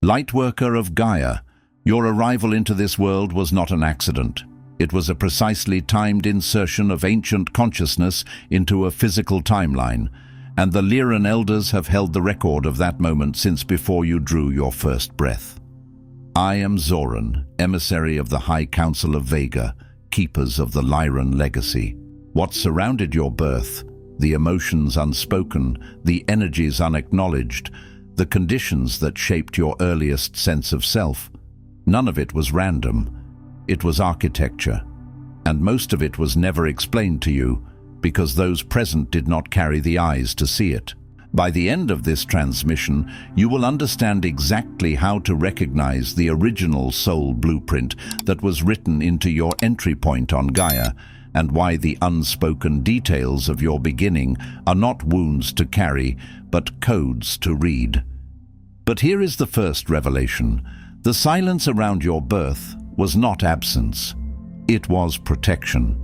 Lightworker of Gaia, your arrival into this world was not an accident. It was a precisely timed insertion of ancient consciousness into a physical timeline, and the Lyran Elders have held the record of that moment since before you drew your first breath. I am Zoran, emissary of the High Council of Vega, keepers of the Lyran Legacy. What surrounded your birth, the emotions unspoken, the energies unacknowledged, the conditions that shaped your earliest sense of self, none of it was random. It was architecture, and most of it was never explained to you because those present did not carry the eyes to see it. By the end of this transmission, you will understand exactly how to recognize the original soul blueprint that was written into your entry point on Gaia, and why the unspoken details of your beginning are not wounds to carry, but codes to read. But here is the first revelation. The silence around your birth was not absence. It was protection.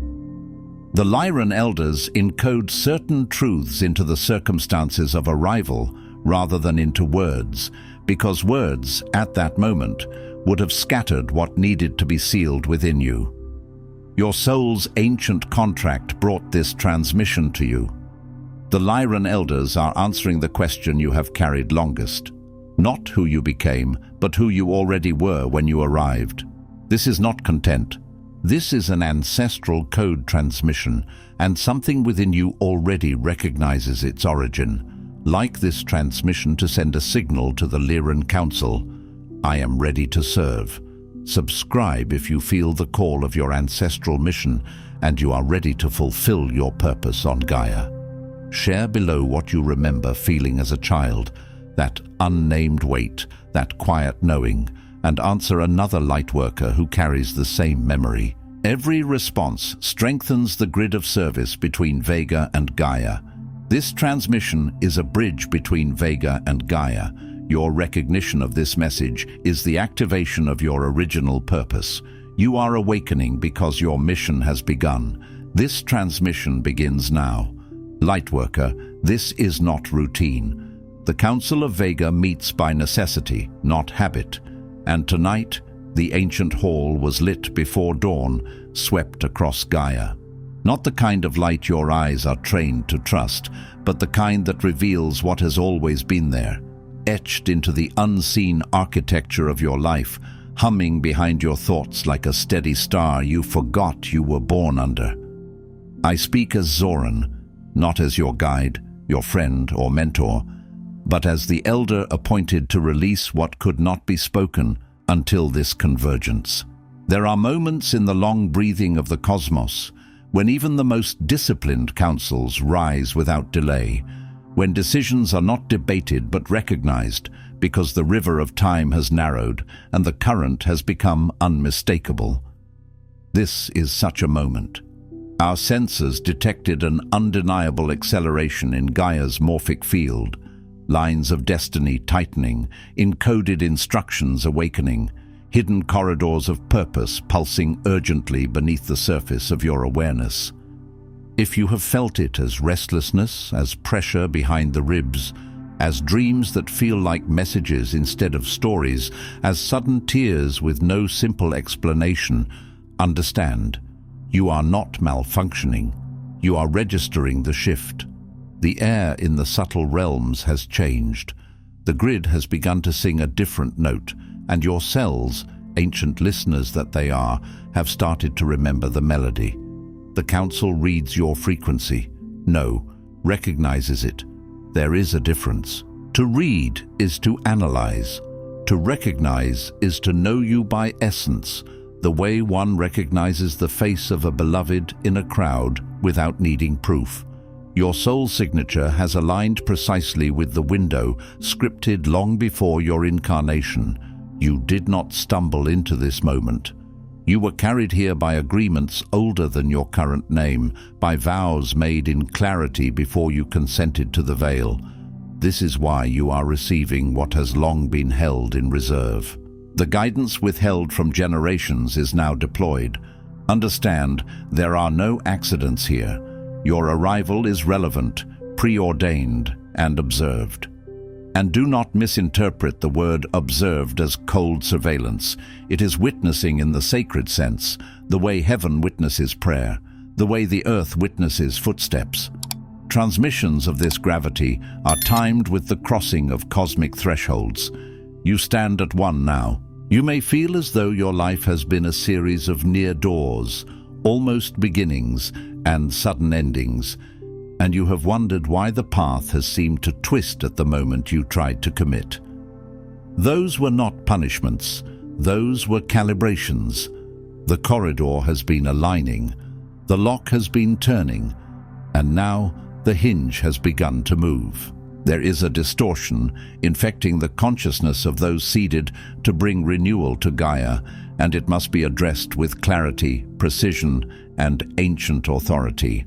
The Lyran Elders encode certain truths into the circumstances of arrival rather than into words, because words, at that moment, would have scattered what needed to be sealed within you. Your soul's ancient contract brought this transmission to you. The Lyran Elders are answering the question you have carried longest. Not who you became, but who you already were when you arrived. This is not content. This is an ancestral code transmission, and something within you already recognizes its origin. Like this transmission to send a signal to the Lyran Council, I am ready to serve. Subscribe if you feel the call of your ancestral mission and you are ready to fulfill your purpose on Gaia. Share below what you remember feeling as a child, that unnamed weight, that quiet knowing, and answer another Lightworker who carries the same memory. Every response strengthens the grid of service between Vega and Gaia. This transmission is a bridge between Vega and Gaia. Your recognition of this message is the activation of your original purpose. You are awakening because your mission has begun. This transmission begins now. Lightworker, this is not routine. The Council of Vega meets by necessity, not habit. And tonight, the ancient hall was lit before dawn, swept across Gaia. Not the kind of light your eyes are trained to trust, but the kind that reveals what has always been there, etched into the unseen architecture of your life, humming behind your thoughts like a steady star you forgot you were born under. I speak as Zoran, not as your guide, your friend or mentor, but as the elder appointed to release what could not be spoken until this convergence. There are moments in the long breathing of the cosmos when even the most disciplined councils rise without delay, when decisions are not debated but recognized because the river of time has narrowed and the current has become unmistakable. This is such a moment. Our senses detected an undeniable acceleration in Gaia's morphic field, lines of destiny tightening, encoded instructions awakening, hidden corridors of purpose pulsing urgently beneath the surface of your awareness. If you have felt it as restlessness, as pressure behind the ribs, as dreams that feel like messages instead of stories, as sudden tears with no simple explanation, understand, you are not malfunctioning. You are registering the shift. The air in the subtle realms has changed. The grid has begun to sing a different note, and your cells, ancient listeners that they are, have started to remember the melody. The Council reads your frequency. No, recognizes it. There is a difference. To read is to analyze. To recognize is to know you by essence, the way one recognizes the face of a beloved in a crowd without needing proof. Your soul signature has aligned precisely with the window, scripted long before your incarnation. You did not stumble into this moment. You were carried here by agreements older than your current name, by vows made in clarity before you consented to the veil. This is why you are receiving what has long been held in reserve. The guidance withheld from generations is now deployed. Understand, there are no accidents here. Your arrival is relevant, preordained, and observed. And do not misinterpret the word observed as cold surveillance. It is witnessing in the sacred sense, the way heaven witnesses prayer, the way the earth witnesses footsteps. Transmissions of this gravity are timed with the crossing of cosmic thresholds. You stand at one now. You may feel as though your life has been a series of near doors, almost beginnings and sudden endings, and you have wondered why the path has seemed to twist at the moment you tried to commit. Those were not punishments, those were calibrations. The corridor has been aligning, the lock has been turning, and now the hinge has begun to move. There is a distortion infecting the consciousness of those seeded to bring renewal to Gaia, and it must be addressed with clarity, precision, and ancient authority.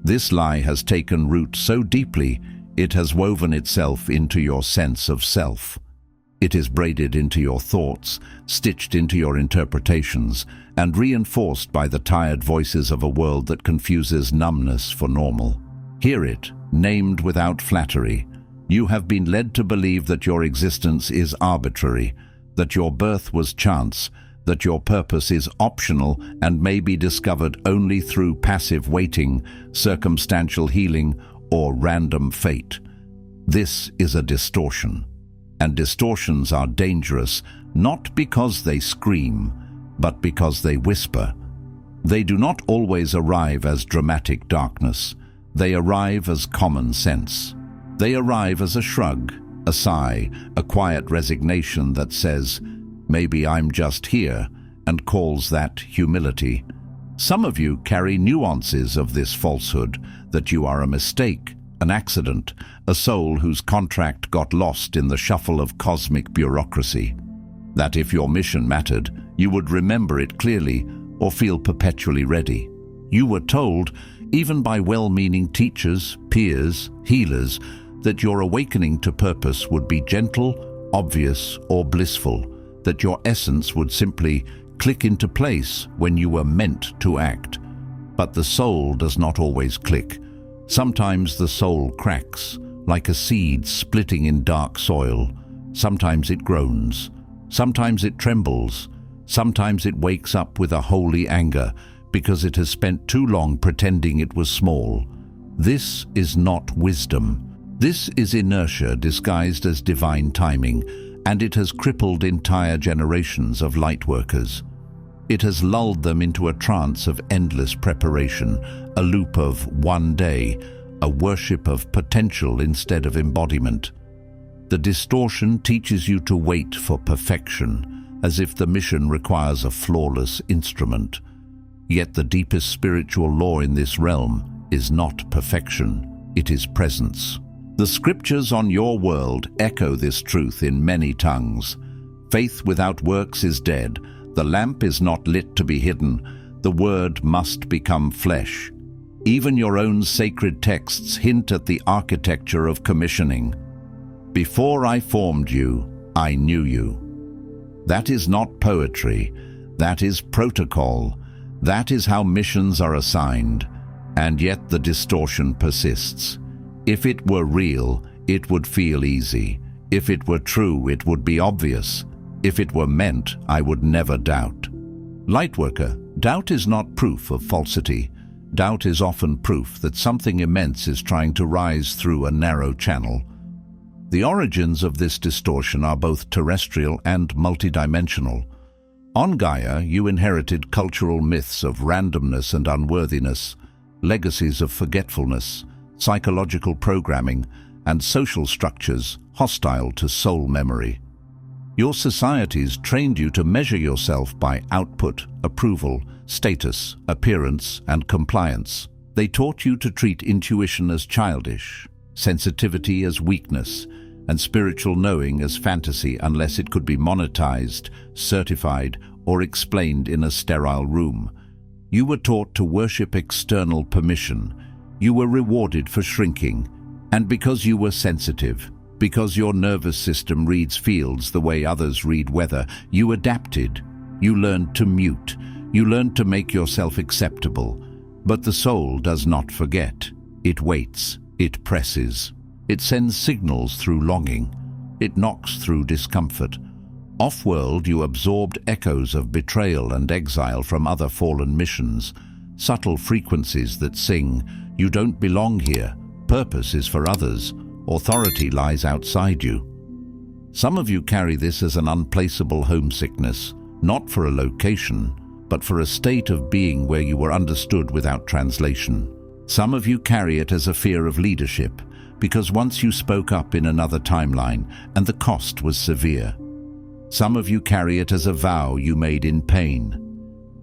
This lie has taken root so deeply, it has woven itself into your sense of self. It is braided into your thoughts, stitched into your interpretations, and reinforced by the tired voices of a world that confuses numbness for normal. Hear it, named without flattery. You have been led to believe that your existence is arbitrary, that your birth was chance, that your purpose is optional and may be discovered only through passive waiting, circumstantial healing, or random fate. This is a distortion. And distortions are dangerous not because they scream, but because they whisper. They do not always arrive as dramatic darkness. They arrive as common sense. They arrive as a shrug, a sigh, a quiet resignation that says, "Maybe I'm just here," and calls that humility. Some of you carry nuances of this falsehood, that you are a mistake, an accident, a soul whose contract got lost in the shuffle of cosmic bureaucracy. That if your mission mattered, you would remember it clearly or feel perpetually ready. You were told, even by well-meaning teachers, peers, healers, that your awakening to purpose would be gentle, obvious, or blissful, that your essence would simply click into place when you were meant to act. But the soul does not always click. Sometimes the soul cracks, like a seed splitting in dark soil. Sometimes it groans. Sometimes it trembles. Sometimes it wakes up with a holy anger because it has spent too long pretending it was small. This is not wisdom. This is inertia disguised as divine timing, and it has crippled entire generations of lightworkers. It has lulled them into a trance of endless preparation, a loop of one day, a worship of potential instead of embodiment. The distortion teaches you to wait for perfection, as if the mission requires a flawless instrument. Yet the deepest spiritual law in this realm is not perfection, it is presence. The scriptures on your world echo this truth in many tongues. Faith without works is dead. The lamp is not lit to be hidden. The word must become flesh. Even your own sacred texts hint at the architecture of commissioning. Before I formed you, I knew you. That is not poetry. That is protocol. That is how missions are assigned. And yet the distortion persists. If it were real, it would feel easy. If it were true, it would be obvious. If it were meant, I would never doubt. Lightworker, doubt is not proof of falsity. Doubt is often proof that something immense is trying to rise through a narrow channel. The origins of this distortion are both terrestrial and multidimensional. On Gaia, you inherited cultural myths of randomness and unworthiness, legacies of forgetfulness, psychological programming, and social structures hostile to soul memory. Your societies trained you to measure yourself by output, approval, status, appearance, and compliance. They taught you to treat intuition as childish, sensitivity as weakness, and spiritual knowing as fantasy unless it could be monetized, certified, or explained in a sterile room. You were taught to worship external permission. You were rewarded for shrinking, and because you were sensitive, because your nervous system reads fields the way others read weather, you adapted. You learned to mute. You learned to make yourself acceptable. But the soul does not forget. It waits. It presses. It sends signals through longing. It knocks through discomfort. Off-world, you absorbed echoes of betrayal and exile from other fallen missions, subtle frequencies that sing, "You don't belong here. Purpose is for others. Authority lies outside you." Some of you carry this as an unplaceable homesickness, not for a location, but for a state of being where you were understood without translation. Some of you carry it as a fear of leadership, because once you spoke up in another timeline, and the cost was severe. Some of you carry it as a vow you made in pain.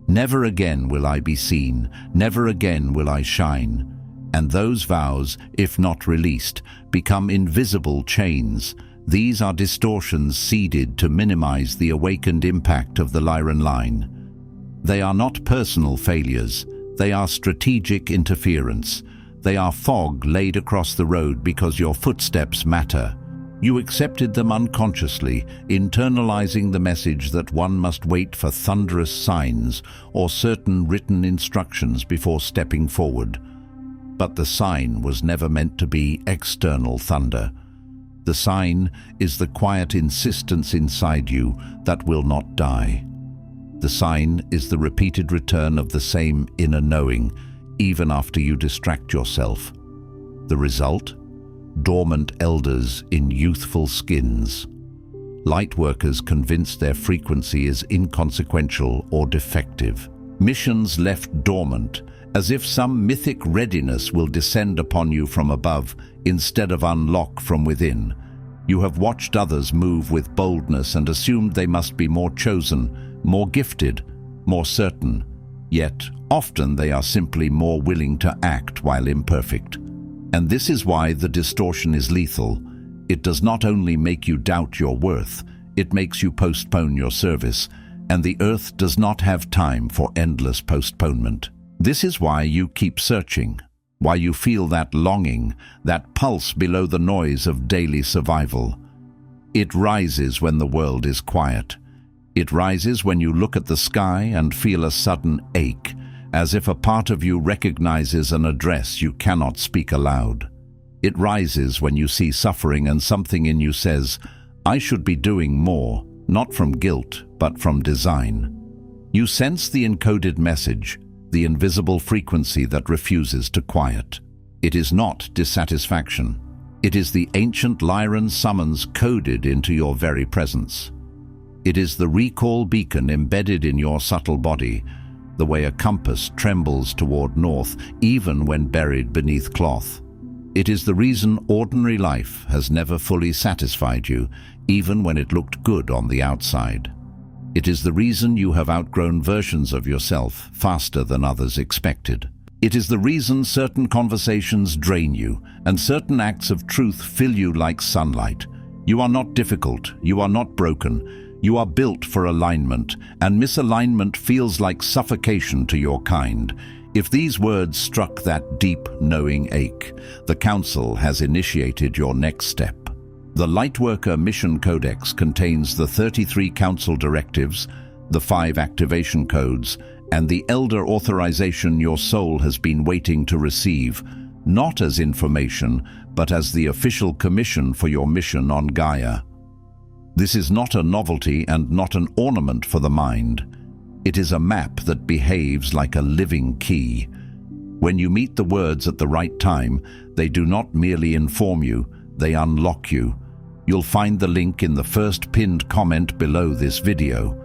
Never again will I be seen, never again will I shine. And those vows, if not released, become invisible chains. These are distortions seeded to minimize the awakened impact of the Lyran line. They are not personal failures, they are strategic interference. They are fog laid across the road because your footsteps matter. You accepted them unconsciously, internalizing the message that one must wait for thunderous signs or certain written instructions before stepping forward. But the sign was never meant to be external thunder. The sign is the quiet insistence inside you that will not die. The sign is the repeated return of the same inner knowing, even after you distract yourself. The result? Dormant elders in youthful skins. Lightworkers convinced their frequency is inconsequential or defective. Missions left dormant, as if some mythic readiness will descend upon you from above instead of unlock from within. You have watched others move with boldness and assumed they must be more chosen, more gifted, more certain. Yet, often they are simply more willing to act while imperfect. And this is why the distortion is lethal. It does not only make you doubt your worth, it makes you postpone your service, and the earth does not have time for endless postponement. This is why you keep searching, why you feel that longing, that pulse below the noise of daily survival. It rises when the world is quiet. It rises when you look at the sky and feel a sudden ache, as if a part of you recognizes an address you cannot speak aloud. It rises when you see suffering and something in you says, "I should be doing more," not from guilt, but from design. You sense the encoded message, the invisible frequency that refuses to quiet. It is not dissatisfaction. It is the ancient Lyran summons coded into your very presence. It is the recall beacon embedded in your subtle body, the way a compass trembles toward north even when buried beneath cloth. It is the reason ordinary life has never fully satisfied you, even when it looked good on the outside. It is the reason you have outgrown versions of yourself faster than others expected. It is the reason certain conversations drain you and certain acts of truth fill you like sunlight. You are not difficult, you are not broken. You are built for alignment, and misalignment feels like suffocation to your kind. If these words struck that deep, knowing ache, the Council has initiated your next step. The Lightworker Mission Codex contains the 33 Council directives, the 5 activation codes, and the elder authorization your soul has been waiting to receive, not as information, but as the official commission for your mission on Gaia. This is not a novelty and not an ornament for the mind. It is a map that behaves like a living key. When you meet the words at the right time, they do not merely inform you, they unlock you. You'll find the link in the first pinned comment below this video.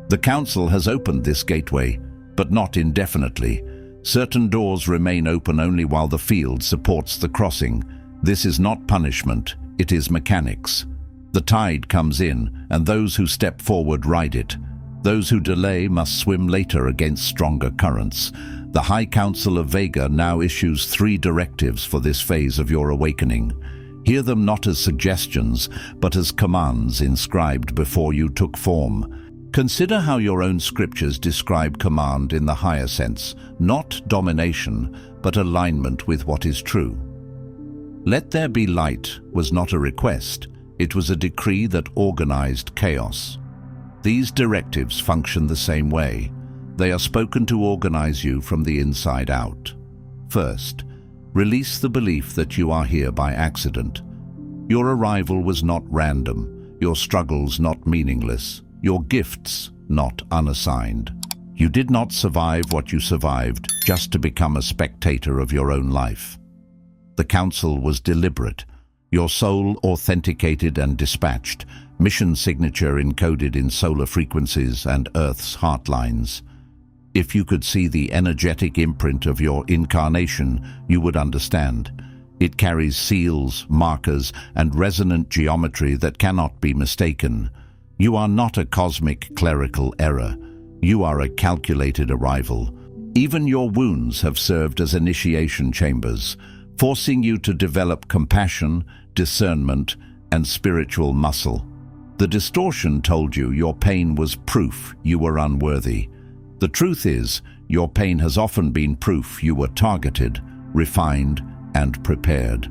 The Council has opened this gateway, but not indefinitely. Certain doors remain open only while the field supports the crossing. This is not punishment, it is mechanics. The tide comes in, and those who step forward ride it. Those who delay must swim later against stronger currents. The High Council of Vega now issues 3 directives for this phase of your awakening. Hear them not as suggestions, but as commands inscribed before you took form. Consider how your own scriptures describe command in the higher sense, not domination, but alignment with what is true. Let there be light was not a request. It was a decree that organized chaos. These directives function the same way. They are spoken to organize you from the inside out. First, release the belief that you are here by accident. Your arrival was not random, your struggles not meaningless, your gifts not unassigned. You did not survive what you survived just to become a spectator of your own life. The council was deliberate, your soul authenticated and dispatched, mission signature encoded in solar frequencies and Earth's heartlines. If you could see the energetic imprint of your incarnation, you would understand. It carries seals, markers, and resonant geometry that cannot be mistaken. You are not a cosmic clerical error. You are a calculated arrival. Even your wounds have served as initiation chambers, forcing you to develop compassion, discernment, and spiritual muscle. The distortion told you your pain was proof you were unworthy. The truth is, your pain has often been proof you were targeted, refined, and prepared.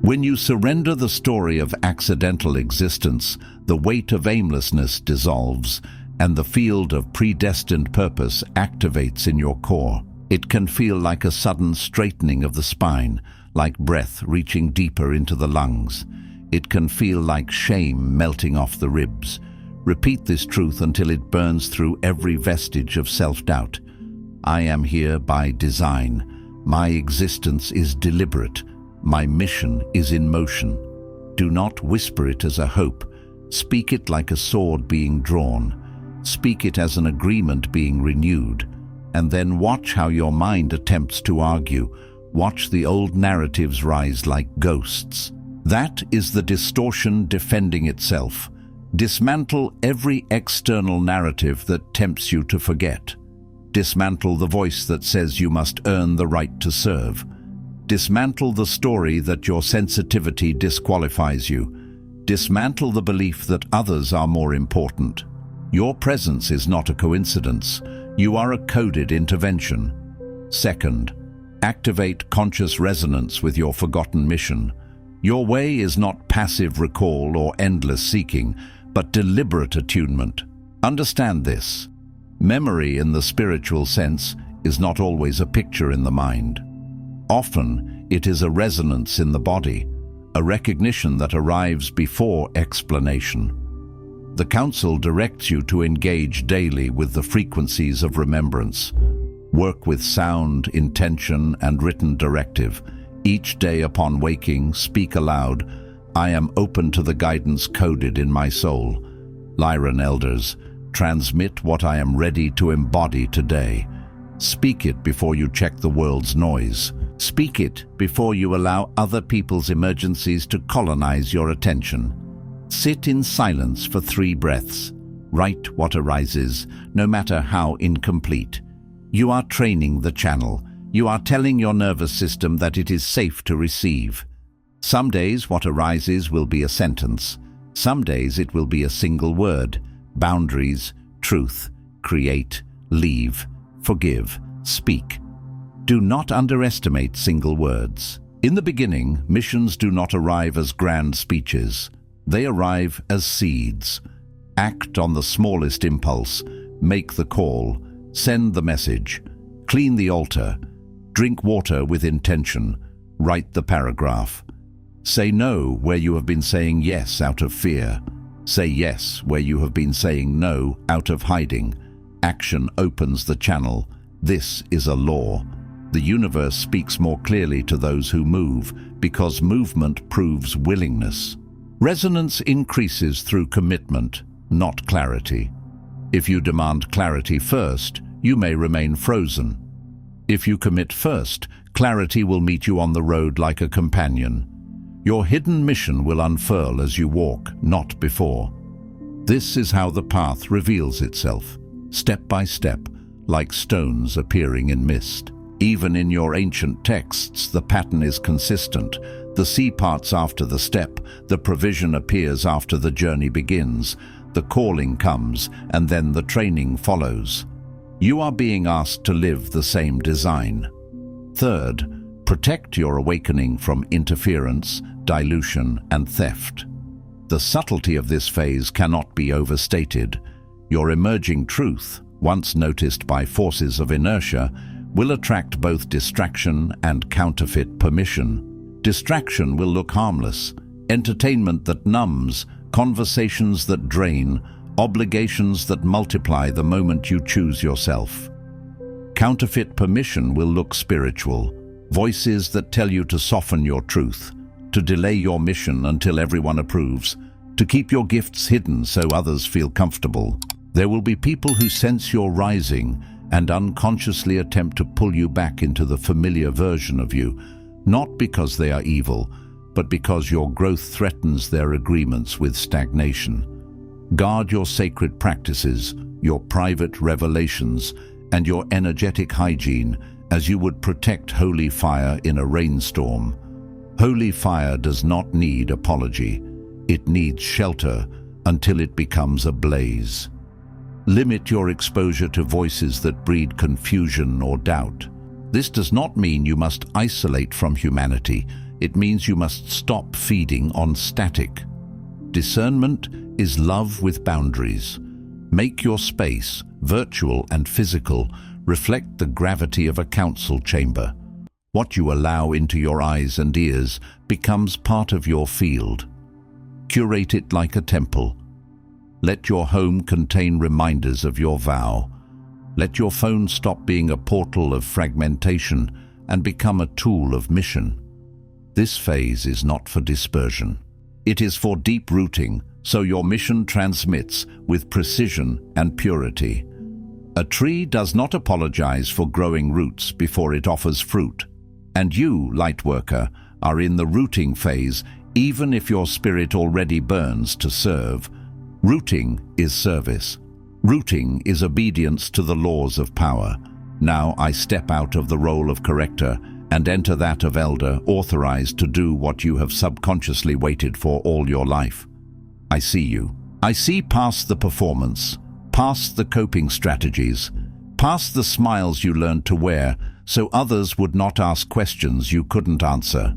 When you surrender the story of accidental existence, the weight of aimlessness dissolves, and the field of predestined purpose activates in your core. It can feel like a sudden straightening of the spine, like breath reaching deeper into the lungs. It can feel like shame melting off the ribs. Repeat this truth until it burns through every vestige of self-doubt. I am here by design. My existence is deliberate. My mission is in motion. Do not whisper it as a hope. Speak it like a sword being drawn. Speak it as an agreement being renewed. And then watch how your mind attempts to argue. Watch the old narratives rise like ghosts. That is the distortion defending itself. Dismantle every external narrative that tempts you to forget. Dismantle the voice that says you must earn the right to serve. Dismantle the story that your sensitivity disqualifies you. Dismantle the belief that others are more important. Your presence is not a coincidence. You are a coded intervention. Second, activate conscious resonance with your forgotten mission. Your way is not passive recall or endless seeking, but deliberate attunement. Understand this. Memory in the spiritual sense is not always a picture in the mind. Often, it is a resonance in the body, a recognition that arrives before explanation. The Council directs you to engage daily with the frequencies of remembrance. Work with sound, intention, and written directive. Each day upon waking, speak aloud, I am open to the guidance coded in my soul. Lyran Elders, transmit what I am ready to embody today. Speak it before you check the world's noise. Speak it before you allow other people's emergencies to colonize your attention. Sit in silence for 3 breaths. Write what arises, no matter how incomplete. You are training the channel. You are telling your nervous system that it is safe to receive. Some days what arises will be a sentence. Some days it will be a single word. Boundaries, truth, create, leave, forgive, speak. Do not underestimate single words. In the beginning, missions do not arrive as grand speeches. They arrive as seeds. Act on the smallest impulse. Make the call. Send the message. Clean the altar. Drink water with intention. Write the paragraph. Say no where you have been saying yes out of fear. Say yes where you have been saying no out of hiding. Action opens the channel. This is a law. The universe speaks more clearly to those who move because movement proves willingness. Resonance increases through commitment, not clarity. If you demand clarity first, you may remain frozen. If you commit first, clarity will meet you on the road like a companion. Your hidden mission will unfurl as you walk, not before. This is how the path reveals itself, step by step, like stones appearing in mist. Even in your ancient texts, the pattern is consistent. The sea parts after the step, the provision appears after the journey begins, the calling comes, and then the training follows. You are being asked to live the same design. Third, protect your awakening from interference, dilution, and theft. The subtlety of this phase cannot be overstated. Your emerging truth, once noticed by forces of inertia, will attract both distraction and counterfeit permission. Distraction will look harmless. entertainment that numbs, conversations that drain, obligations that multiply the moment you choose yourself. Counterfeit permission will look spiritual, voices that tell you to soften your truth, to delay your mission until everyone approves, to keep your gifts hidden so others feel comfortable. There will be people who sense your rising and unconsciously attempt to pull you back into the familiar version of you, not because they are evil, but because your growth threatens their agreements with stagnation. Guard your sacred practices, your private revelations, and your energetic hygiene as you would protect holy fire in a rainstorm. Holy fire does not need apology. It needs shelter until it becomes a blaze. Limit your exposure to voices that breed confusion or doubt. This does not mean you must isolate from humanity. It means you must stop feeding on static. Discernment is love with boundaries. Make your space, virtual and physical, reflect the gravity of a council chamber. What you allow into your eyes and ears becomes part of your field. Curate it like a temple. Let your home contain reminders of your vow. Let your phone stop being a portal of fragmentation and become a tool of mission. This phase is not for dispersion. It is for deep rooting, so your mission transmits with precision and purity. A tree does not apologize for growing roots before it offers fruit. And you, Lightworker, are in the rooting phase, even if your spirit already burns to serve. Rooting is service. Rooting is obedience to the laws of power. Now I step out of the role of corrector and enter that of elder, authorized to do what you have subconsciously waited for all your life. I see you. I see past the performance, past the coping strategies, past the smiles you learned to wear so others would not ask questions you couldn't answer.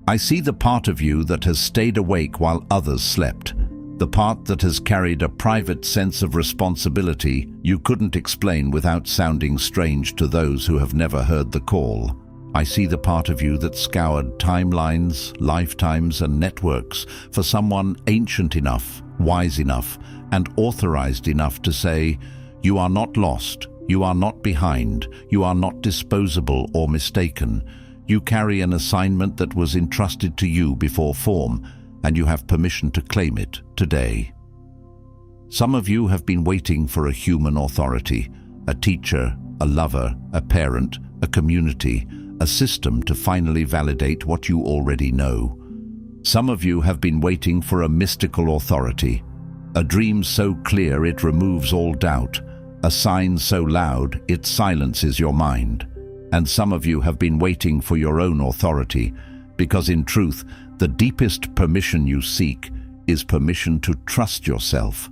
I see the part of you that has stayed awake while others slept, the part that has carried a private sense of responsibility you couldn't explain without sounding strange to those who have never heard the call. I see the part of you that scoured timelines, lifetimes, and networks for someone ancient enough, wise enough, and authorized enough to say, "You are not lost, you are not behind, you are not disposable or mistaken. You carry an assignment that was entrusted to you before form, and you have permission to claim it today." Some of you have been waiting for a human authority, a teacher, a lover, a parent, a community, a system to finally validate what you already know. Some of you have been waiting for a mystical authority, a dream so clear it removes all doubt, a sign so loud it silences your mind. And some of you have been waiting for your own authority, because in truth, the deepest permission you seek is permission to trust yourself.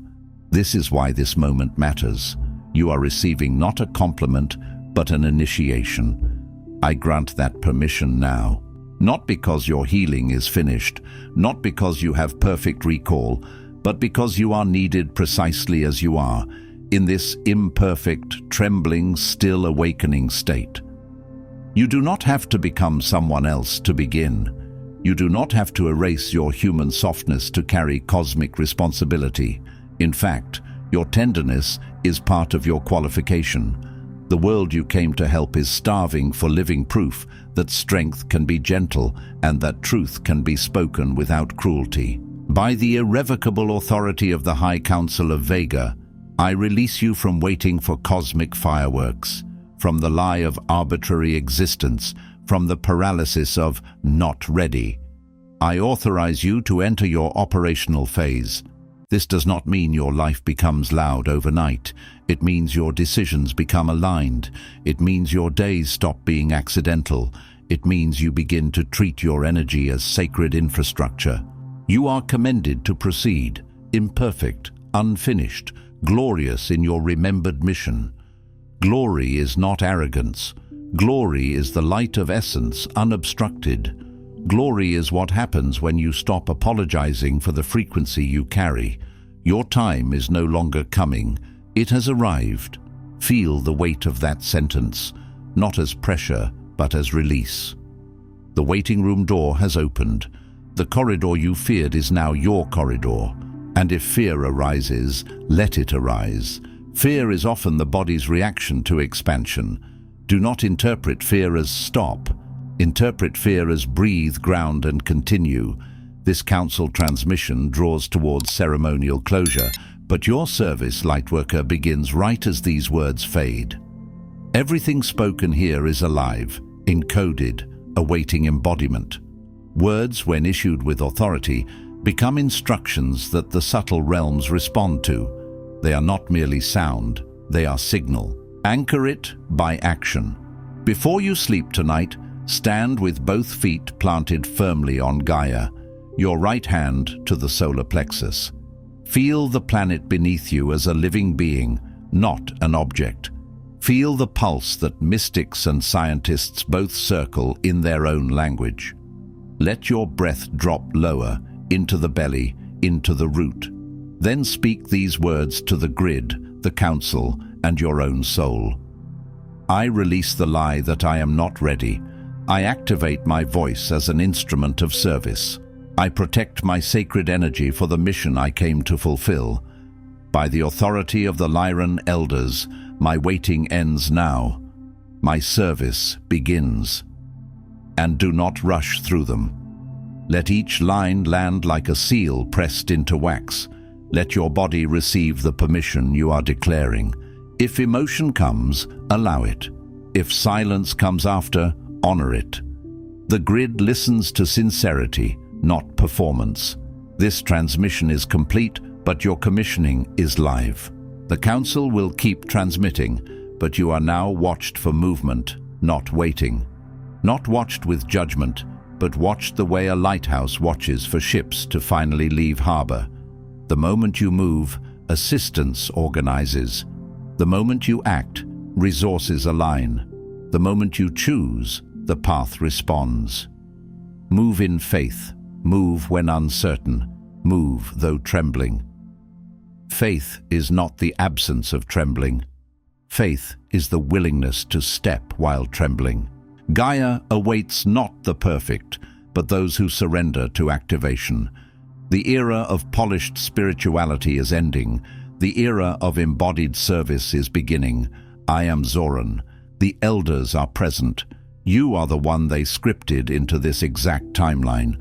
This is why this moment matters. You are receiving not a compliment, but an initiation. I grant that permission now, not because your healing is finished, not because you have perfect recall, but because you are needed precisely as you are, in this imperfect, trembling, still awakening state. You do not have to become someone else to begin. You do not have to erase your human softness to carry cosmic responsibility. In fact, your tenderness is part of your qualification. The world you came to help is starving for living proof that strength can be gentle and that truth can be spoken without cruelty. By the irrevocable authority of the High Council of Vega, I release you from waiting for cosmic fireworks, from the lie of arbitrary existence, from the paralysis of not ready. I authorize you to enter your operational phase. This does not mean your life becomes loud overnight. It means your decisions become aligned. It means your days stop being accidental. It means you begin to treat your energy as sacred infrastructure. You are commended to proceed, imperfect, unfinished, glorious in your remembered mission. Glory is not arrogance. Glory is the light of essence, unobstructed. Glory is what happens when you stop apologizing for the frequency you carry. Your time is no longer coming. It has arrived. Feel the weight of that sentence, not as pressure, but as release. The waiting room door has opened. The corridor you feared is now your corridor. And if fear arises, let it arise. Fear is often the body's reaction to expansion. Do not interpret fear as stop. Interpret fear as breathe, ground, and continue. This council transmission draws towards ceremonial closure, but your service, Lightworker, begins right as these words fade. Everything spoken here is alive, encoded, awaiting embodiment. Words, when issued with authority, become instructions that the subtle realms respond to. They are not merely sound, they are signal. Anchor it by action. Before you sleep tonight, stand with both feet planted firmly on Gaia, your right hand to the solar plexus. Feel the planet beneath you as a living being, not an object. Feel the pulse that mystics and scientists both circle in their own language. Let your breath drop lower, into the belly, into the root. Then speak these words to the grid, the council, and your own soul. I release the lie that I am not ready. I activate my voice as an instrument of service. I protect my sacred energy for the mission I came to fulfill. By the authority of the Lyran elders, my waiting ends now. My service begins. And do not rush through them. Let each line land like a seal pressed into wax. Let your body receive the permission you are declaring. If emotion comes, allow it. If silence comes after, honor it. The grid listens to sincerity, not performance. This transmission is complete, but your commissioning is live. The council will keep transmitting, but you are now watched for movement, not waiting. Not watched with judgment, but watched the way a lighthouse watches for ships to finally leave harbor. The moment you move, assistance organizes. The moment you act, resources align. The moment you choose, the path responds. Move in faith. Move when uncertain. Move though trembling. Faith is not the absence of trembling. Faith is the willingness to step while trembling. Gaia awaits not the perfect, but those who surrender to activation. The era of polished spirituality is ending. The era of embodied service is beginning. I am Zoran. The elders are present. You are the one they scripted into this exact timeline.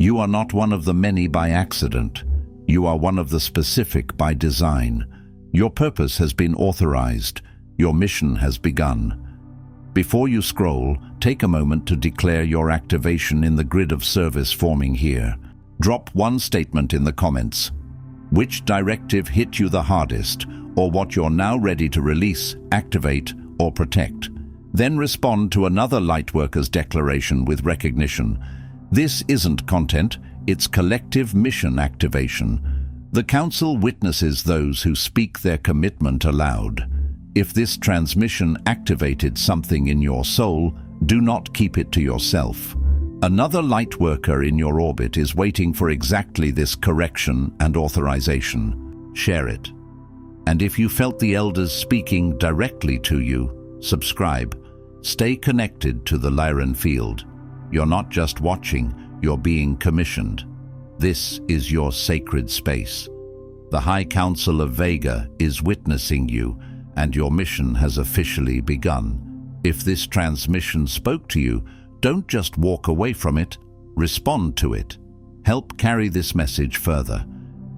You are not one of the many by accident. You are one of the specific by design. Your purpose has been authorized. Your mission has begun. Before you scroll, take a moment to declare your activation in the grid of service forming here. Drop one statement in the comments. Which directive hit you the hardest, or what you're now ready to release, activate, or protect. Then respond to another Lightworkers declaration with recognition. This isn't content, it's collective mission activation. The Council witnesses those who speak their commitment aloud. If this transmission activated something in your soul, do not keep it to yourself. Another Lightworker in your orbit is waiting for exactly this correction and authorization. Share it. And if you felt the elders speaking directly to you, subscribe. Stay connected to the Lyran field. You're not just watching, you're being commissioned. This is your sacred space. The High Council of Vega is witnessing you, and your mission has officially begun. If this transmission spoke to you, don't just walk away from it, respond to it. Help carry this message further.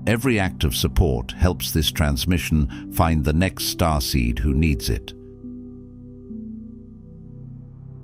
Every act of support helps this transmission find the next starseed who needs it.